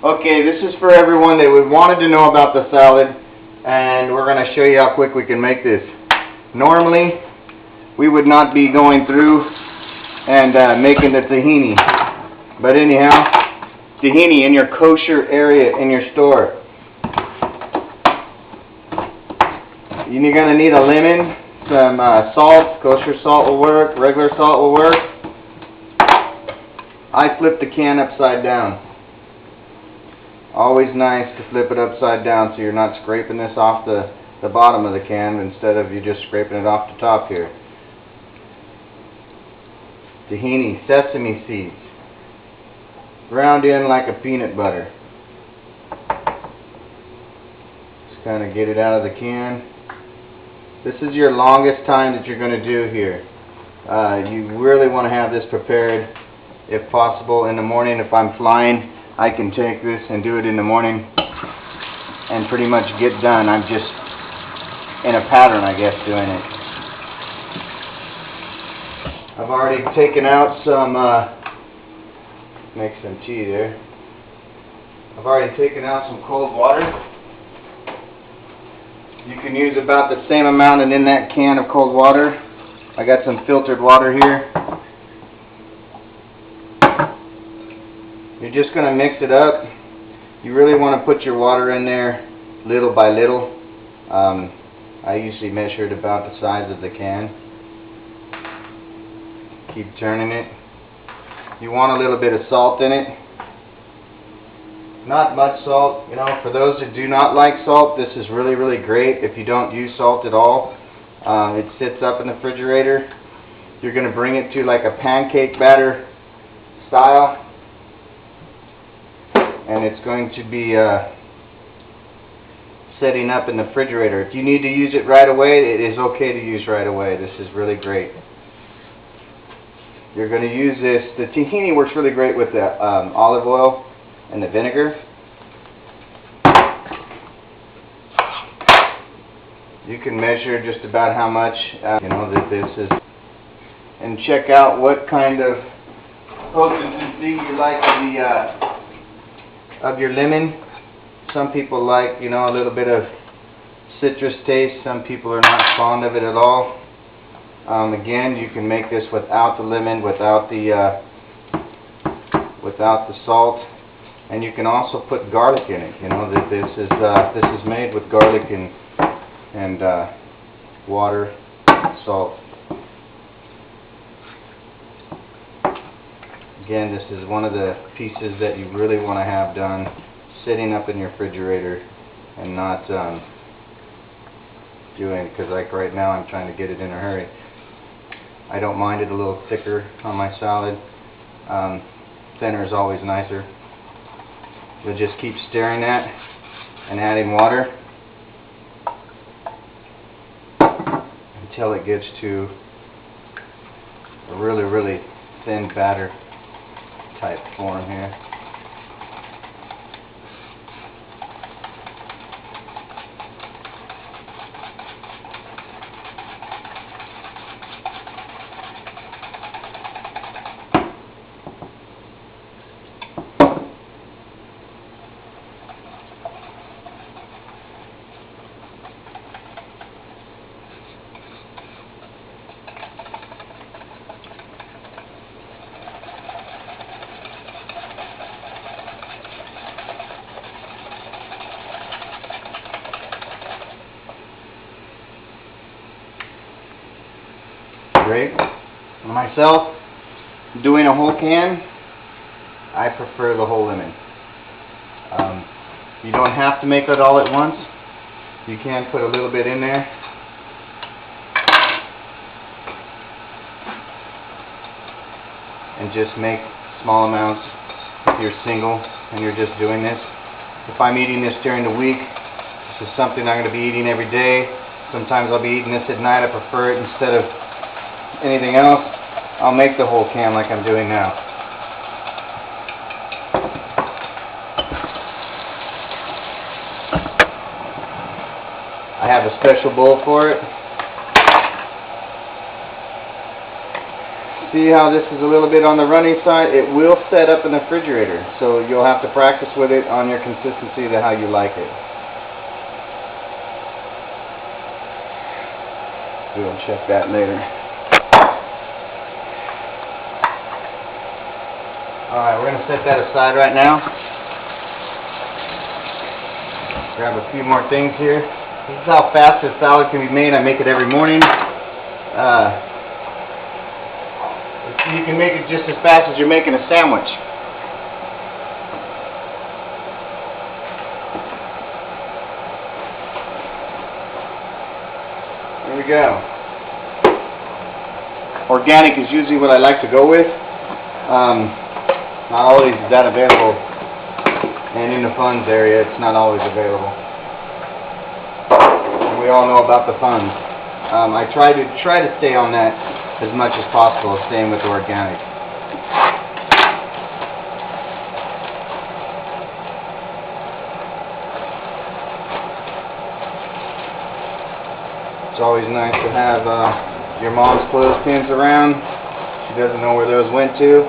Okay, this is for everyone that would wanted to know about the salad, and we're going to show you how quick we can make this. Normally, we would not be going through and making the tahini. But anyhow, tahini in your kosher area in your store. You're going to need a lemon, some salt. Kosher salt will work, regular salt will work. I flipped the can upside down. Always nice to flip it upside down so you're not scraping this off the bottom of the can instead of you just scraping it off the top here. Tahini, sesame seeds. Ground in like a peanut butter. Just kind of get it out of the can. This is your longest time that you're going to do here. You really want to have this prepared if possible in the morning. If I'm flying, I can take this and do it in the morning and pretty much get done. I'm just in a pattern, I guess, doing it. I've already taken out some, make some tea there. I've already taken out some cold water. You can use about the same amount in that can of cold water. I got some filtered water here. You're just going to mix it up. You really want to put your water in there little by little. I usually measure it about the size of the can. Keep turning it. You want a little bit of salt in it. Not much salt. You know, for those that do not like salt, this is really, really great if you don't use salt at all. It sits up in the refrigerator. You're going to bring it to like a pancake batter style. And it's going to be setting up in the refrigerator. If you need to use it right away, it is okay to use right away. This is really great. You're going to use this. The tahini works really great with the olive oil and the vinegar. You can measure just about how much you know that this is, and check out what kind of potency you like of your lemon. Some people like, you know, a little bit of citrus taste. Some people are not fond of it at all. Again, you can make this without the lemon, without the salt, and you can also put garlic in it. You know that this is made with garlic and water, salt. Again, this is one of the pieces that you really want to have done sitting up in your refrigerator and not doing, because like right now I'm trying to get it in a hurry. I don't mind it a little thicker on my salad. Thinner is always nicer. You'll just keep stirring that and adding water until it gets to a really, really thin batter type form here. Great. Myself, doing a whole can, I prefer the whole lemon. You don't have to make it all at once. You can put a little bit in there. And just make small amounts if you're single and you're just doing this. If I'm eating this during the week, this is something I'm going to be eating every day. Sometimes I'll be eating this at night. I prefer it instead of anything else. I'll make the whole can like I'm doing now. I have a special bowl for it. See how this is a little bit on the runny side? It will set up in the refrigerator, so you'll have to practice with it on your consistency to how you like it. We'll check that later. Alright, we're going to set that aside right now. Grab a few more things here. This is how fast this salad can be made. I make it every morning. You can make it just as fast as you're making a sandwich. There we go. Organic is usually what I like to go with. Not always is that available, and in the funds area it's not always available. And we all know about the funds. I try to stay on that as much as possible, staying with organic. It's always nice to have your mom's clothespins around. She doesn't know where those went to.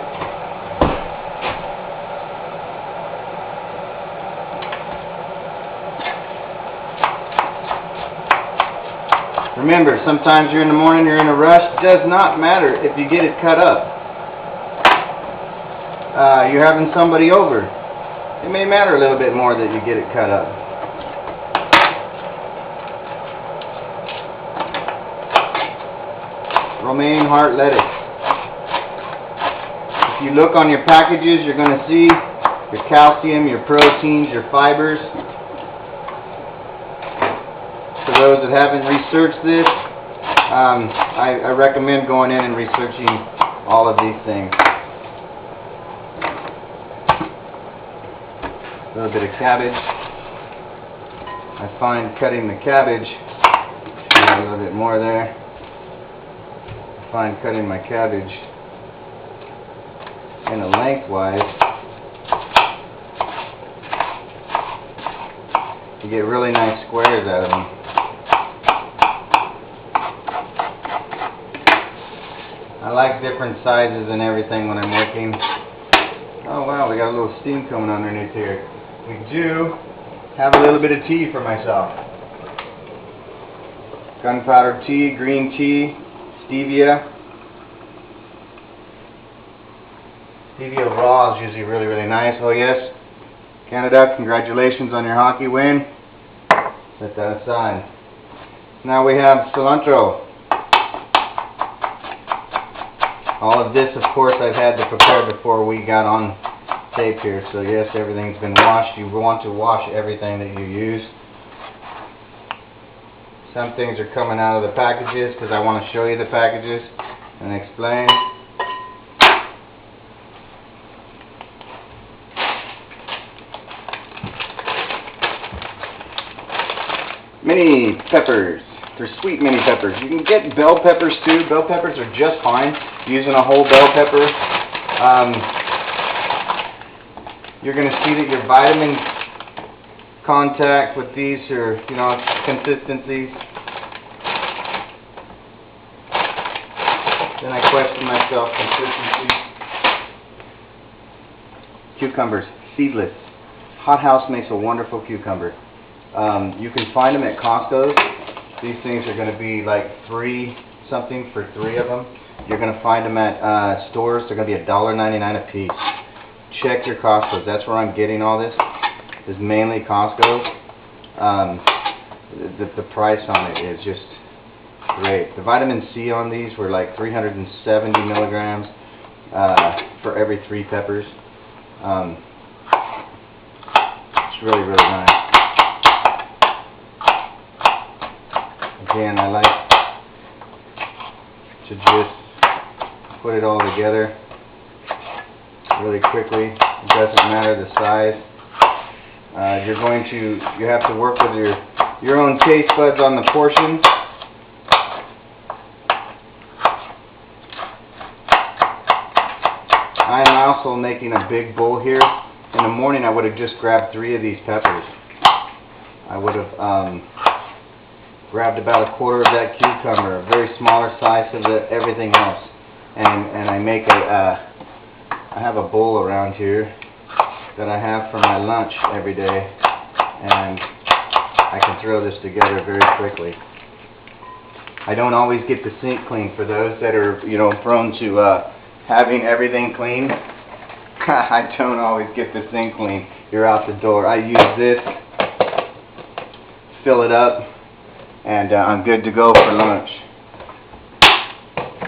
Remember, sometimes you're in the morning, you're in a rush. It does not matter if you get it cut up. You're having somebody over. It may matter a little bit more that you get it cut up. Romaine heart lettuce. If you look on your packages, you're going to see your calcium, your proteins, your fibers. For those that haven't researched this, I recommend going in and researching all of these things. A little bit of cabbage. I find cutting the cabbage, a little bit more there. I find cutting my cabbage in a lengthwise, you get really nice squares out of them. I like different sizes and everything when I'm working. Oh wow, we got a little steam coming underneath here. We do have a little bit of tea for myself. Gunpowder tea, green tea, stevia. Stevia raw is usually really, really nice. Oh yes, Canada, congratulations on your hockey win. Set that aside. Now we have cilantro. All of this, of course, I've had to prepare before we got on tape here. So yes, everything's been washed. You want to wash everything that you use. Some things are coming out of the packages because I want to show you the packages and explain. Mini peppers. They're sweet mini peppers. You can get bell peppers too. Bell peppers are just fine. Using a whole bell pepper, you're going to see that your vitamin contact with these are, consistencies. Then I question myself, consistency. Cucumbers, seedless. Hot House makes a wonderful cucumber. You can find them at Costco's. These things are going to be like $3 something for 3 of them. You're going to find them at stores. They're going to be $1.99 a piece. Check your Costco's. That's where I'm getting all this. Is mainly Costco's. The price on it is just great. The vitamin C on these were like 370 milligrams for every 3 peppers. It's really, really nice. Again, I like to just put it all together really quickly. It doesn't matter the size. You have to work with your own taste buds on the portion. I'm also making a big bowl here. In the morning I would have just grabbed 3 of these peppers. I would have grabbed about a quarter of that cucumber, a very smaller size of everything else. and I make I have a bowl around here that I have for my lunch every day, and I can throw this together very quickly. I don't always get the sink clean. For those that are, you know, prone to having everything clean, I don't always get the sink clean. You're out the door. I use this, fill it up, and I'm good to go for lunch.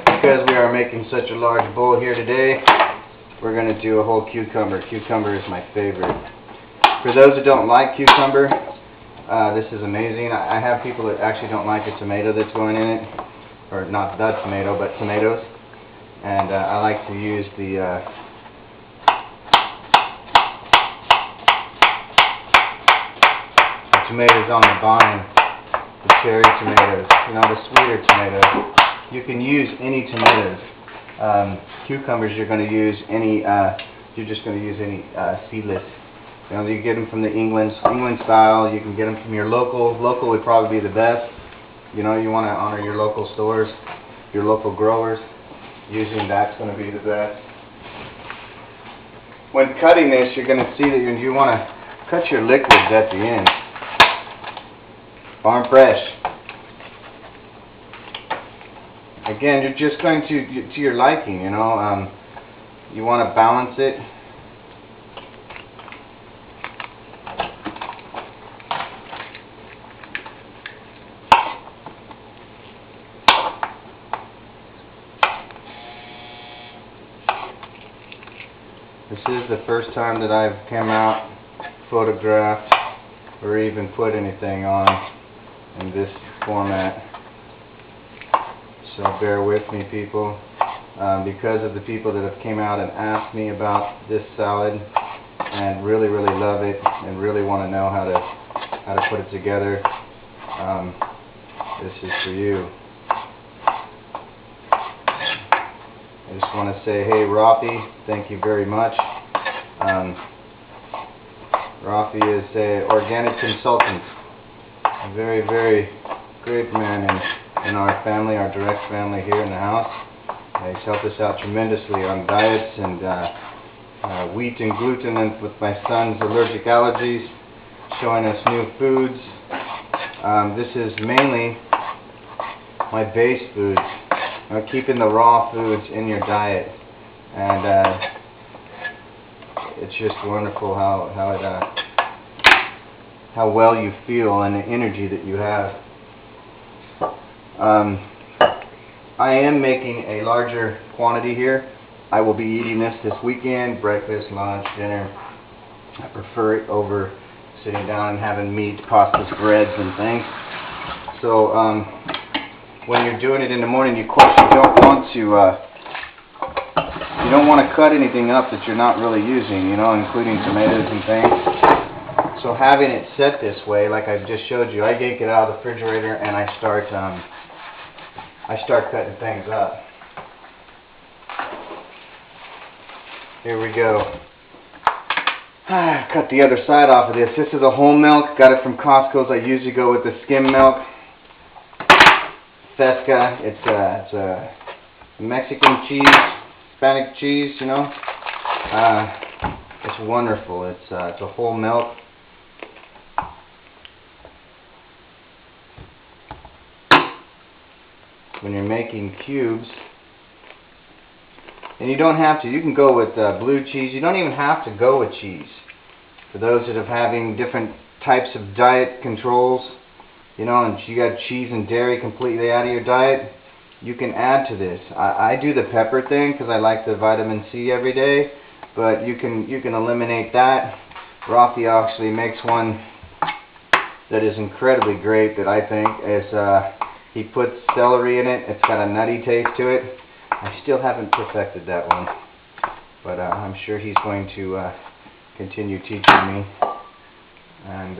Because we are making such a large bowl here today, we're going to do a whole cucumber. Cucumber is my favorite. For those that don't like cucumber, this is amazing. I have people that actually don't like the tomato that's going in it, or not the tomato, but tomatoes. And I like to use the tomatoes on the vine, the cherry tomatoes, you know, the sweeter tomatoes. You can use any tomatoes. Cucumbers, you're going to use any. You're just going to use any seedless. You know, you get them from the England style. You can get them from your local. Local would probably be the best. You know, you want to honor your local stores, your local growers. Using that's going to be the best. When cutting this, you're going to see that you want to cut your liquids at the end. Farm fresh. Again, you're just going to your liking, you know. You want to balance it. This is the first time that I've come out, photographed, or even put anything on in this format. So bear with me, people, because of the people that have came out and asked me about this salad and really love it and really want to know how to put it together. This is for you. I just want to say, hey, Rafi, thank you very much. Rafi is an organic consultant, a very great man in our family, our direct family here in the house. He's helped us out tremendously on diets and wheat and gluten, and with my son's allergic allergies, showing us new foods. This is mainly my base foods, keeping the raw foods in your diet, and it's just wonderful how well you feel and the energy that you have. I am making a larger quantity here. I will be eating this weekend, breakfast, lunch, dinner. I prefer it over sitting down and having meat, pastas, breads, and things. So when you're doing it in the morning, of course you don't want to cut anything up that you're not really using, you know, including tomatoes and things. So having it set this way, like I just showed you, I take it out of the refrigerator and I start cutting things up. Here we go. Cut the other side off of this. This is a whole milk. Got it from Costco's. I usually go with the skim milk. Fresca. It's a Mexican cheese, Hispanic cheese, you know. It's wonderful. It's a whole milk. When you're making cubes, and you don't have to, you can go with blue cheese. You don't even have to go with cheese. For those that are having different types of diet controls, you know, and you got cheese and dairy completely out of your diet, you can add to this. I do the pepper thing because I like the vitamin C every day, but you can eliminate that. Rafi actually makes one that is incredibly great that I think is, he puts celery in it. It's got a nutty taste to it. I still haven't perfected that one, but I'm sure he's going to continue teaching me, and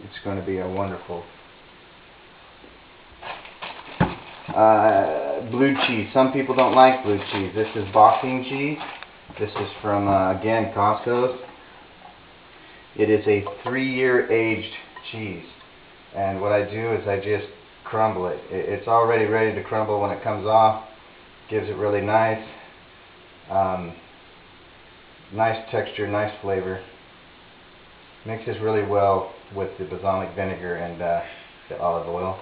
it's going to be a wonderful blue cheese. Some people don't like blue cheese. This is Boxing cheese. This is from again, Costco's. It is a 3-year aged cheese, and what I do is I just crumble it. It's already ready to crumble when it comes off. Gives it really nice, nice texture, nice flavor. Mixes really well with the balsamic vinegar and the olive oil.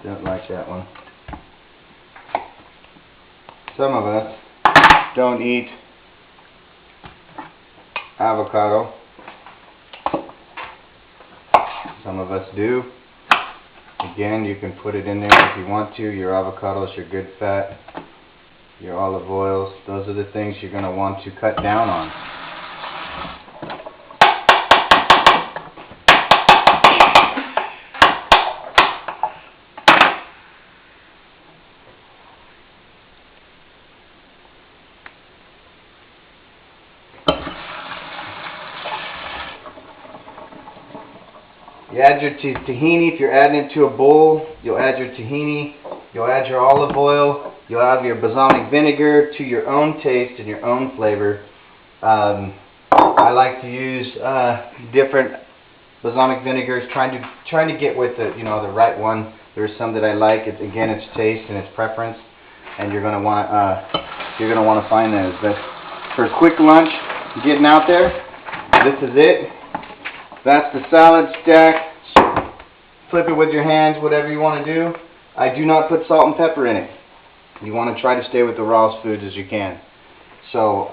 Don't like that one. Some of us don't eat avocado. Some of us do. Again, you can put it in there if you want to. Your avocados, your good fat, your olive oils. Those are the things you're going to want to cut down on. You add your tahini. If you're adding it to a bowl, you'll add your tahini, you'll add your olive oil, you'll add your balsamic vinegar to your own taste and your own flavor. I like to use different balsamic vinegars, trying to get with the the right one. There's some that I like. Again, it's taste and it's preference, and you're gonna want to find those. But for a quick lunch, getting out there, this is it. That's the salad stack. Flip it with your hands, whatever you want to do. I do not put salt and pepper in it. You want to try to stay with the rawest foods as you can. So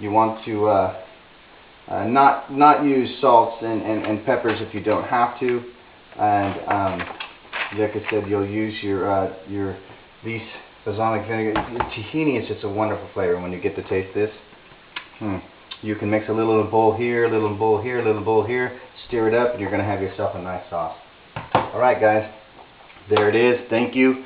you want to not use salts and peppers if you don't have to. And like I said, you'll use these balsamic vinegar. Tahini is just a wonderful flavor when you get to taste this. You can mix a little bowl here, a little bowl here, a little bowl here, stir it up, and you're going to have yourself a nice sauce. Alright guys, there it is. Thank you.